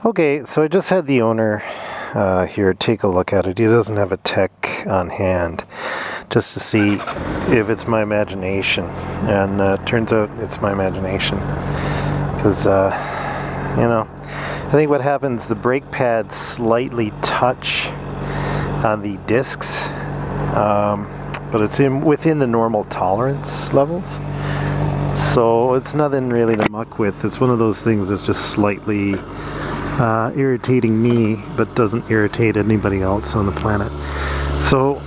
Okay, so I just had the owner here take a look at it. He doesn't have a tech on hand, just to see if it's my imagination. And turns out it's my imagination. Because, I think what happens, the brake pads slightly touch on the discs, but it's within the normal tolerance levels. So it's nothing really to muck with. It's one of those things that's just slightly irritating me, but doesn't irritate anybody else on the planet. So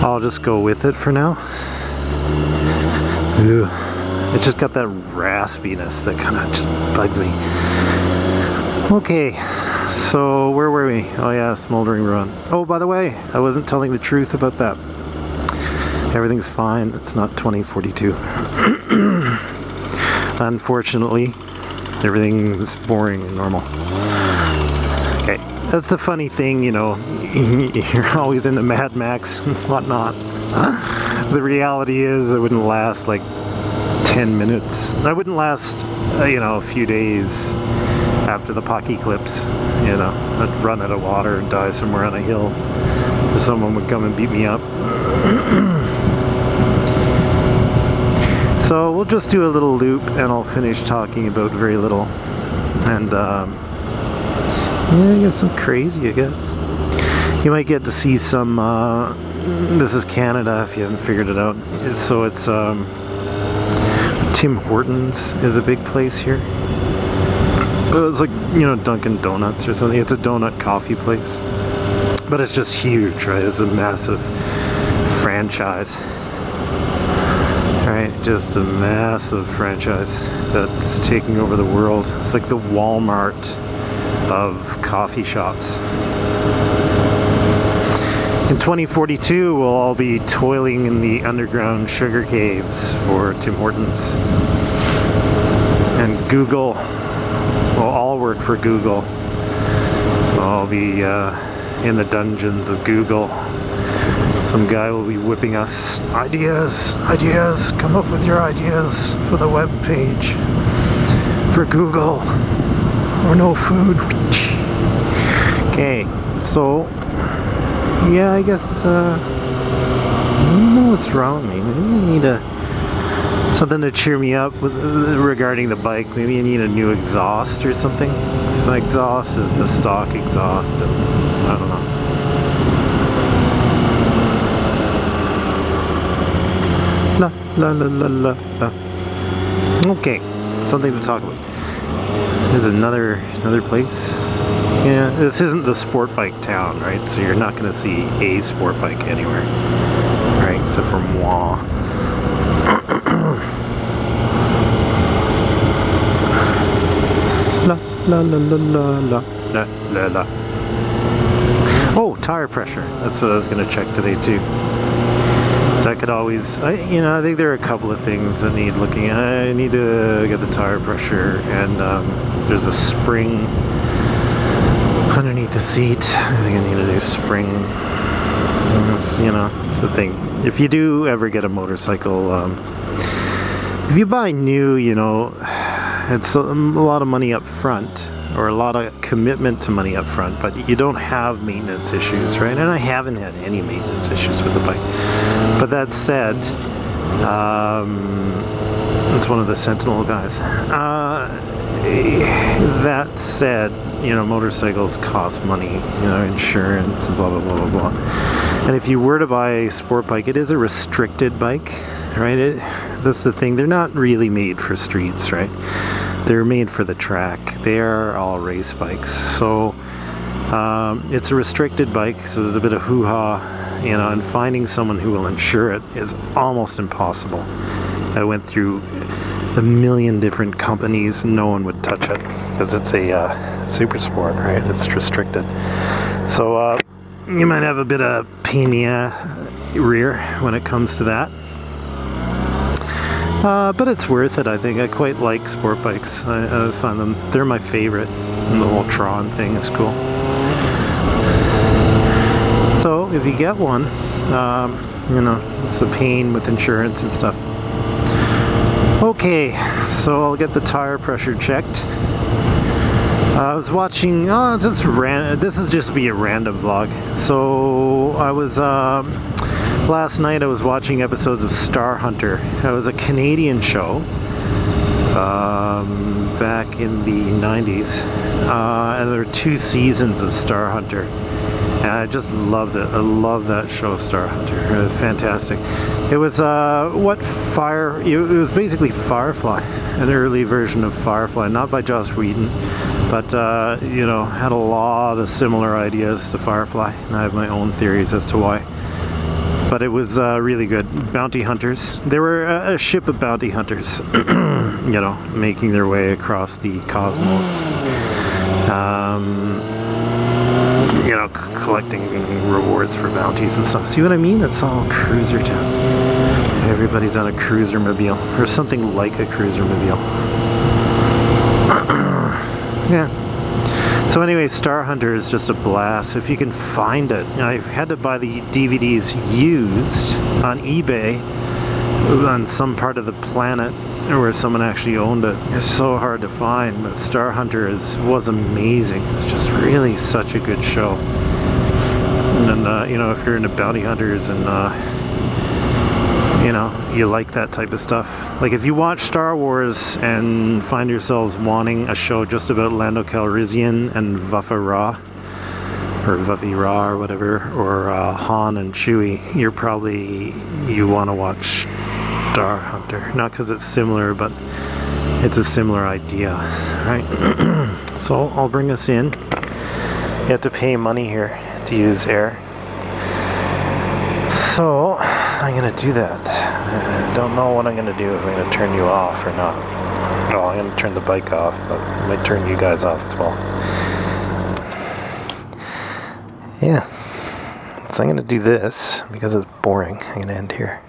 I'll just go with it for now. Ew. It's just got that raspiness that kind of just bugs me. Okay, so where were we? Oh yeah, Smoldering Ruin. Oh, by the way, I wasn't telling the truth about that. Everything's fine. It's not 2042. Unfortunately, everything's boring and normal. Okay, that's the funny thing, you're always into Mad Max and whatnot. The reality is it wouldn't last like 10 minutes. I wouldn't last, a few days after the apocalypse. I'd run out of water and die somewhere on a hill. Someone would come and beat me up. So we'll just do a little loop and I'll finish talking about very little. And I guess some crazy, I guess. You might get to see some, this is Canada if you haven't figured it out. So it's Tim Hortons is a big place here. It's like, Dunkin' Donuts or something. It's a donut coffee place. But it's just huge, right? It's a massive franchise. Right, just a massive franchise that's taking over the world. It's like the Walmart of coffee shops. In 2042, we'll all be toiling in the underground sugar caves for Tim Hortons. And Google, we'll all work for Google. We'll all be in the dungeons of Google. Some guy will be whipping us ideas, come up with your ideas for the web page for Google or no food. Okay, so yeah, I guess I don't know what's wrong with me. Maybe I need something to cheer me up regarding the bike. Maybe I need a new exhaust or something. So my exhaust is the stock exhaust, and I don't know. La. Okay, something to talk about. There's another place. Yeah, this isn't the sport bike town, right? So you're not going to see a sport bike anywhere, right? Except for moi. La. Oh, tire pressure. That's what I was going to check today too. So I could always, I think there are a couple of things that need looking at. I need to get the tire pressure, and there's a spring underneath the seat. I think I need a new spring. It's the thing. If you do ever get a motorcycle, if you buy new, it's a lot of money up front, or a lot of commitment to money up front, but you don't have maintenance issues, right? And I haven't had any maintenance issues with the bike. But that said, it's one of the Sentinel guys. That said, motorcycles cost money, insurance, and blah, blah, blah, blah, blah. And if you were to buy a sport bike, it is a restricted bike, right? That's the thing. They're not really made for streets, right? They're made for the track. They are all race bikes. So it's a restricted bike, so there's a bit of hoo-ha, and finding someone who will insure it is almost impossible. I went through a million different companies. No one would touch it because it's a super sport, right? It's restricted. So you might have a bit of pain in the rear when it comes to that. But it's worth it, I think. I quite like sport bikes. I find them, they're my favorite. And the whole Tron thing is cool. So if you get one, it's a pain with insurance and stuff. Okay, so I'll get the tire pressure checked. I was watching, this is just be a random vlog. So I was, last night I was watching episodes of Star Hunter. It was a Canadian show, back in the 90s. And there were 2 seasons of Star Hunter. And I just loved it. I love that show, Star Hunter. It was fantastic. It was, it was basically Firefly, an early version of Firefly, not by Joss Whedon, but, you know, had a lot of similar ideas to Firefly, and I have my own theories as to why. But it was really good. Bounty hunters. They were a ship of bounty hunters, you know, making their way across the cosmos. You know, collecting rewards for bounties and stuff. See what I mean? It's all cruiser town. Everybody's on a cruiser mobile, or something like a cruiser mobile. Yeah. So anyway, Star Hunter is just a blast if you can find it. I had to buy the DVDs used on eBay on some part of the planet where someone actually owned it. It's so hard to find, but Star Hunter was amazing. It's just really such a good show. And then, you know, if you're into bounty hunters and, you know, you like that type of stuff. Like if you watch Star Wars and find yourselves wanting a show just about Lando Calrissian and Vuffa-Ra, or Vuffy-Ra or whatever, or Han and Chewie, you want to watch Star Hunter. Not because it's similar, but it's a similar idea, right? So I'll bring us in. You have to pay money here to use air. So I'm gonna do that. I don't know what I'm gonna do, if I'm gonna turn you off or not. Oh, I'm gonna turn the bike off, but I might turn you guys off as well. Yeah. So I'm gonna do this because it's boring. I'm gonna end here.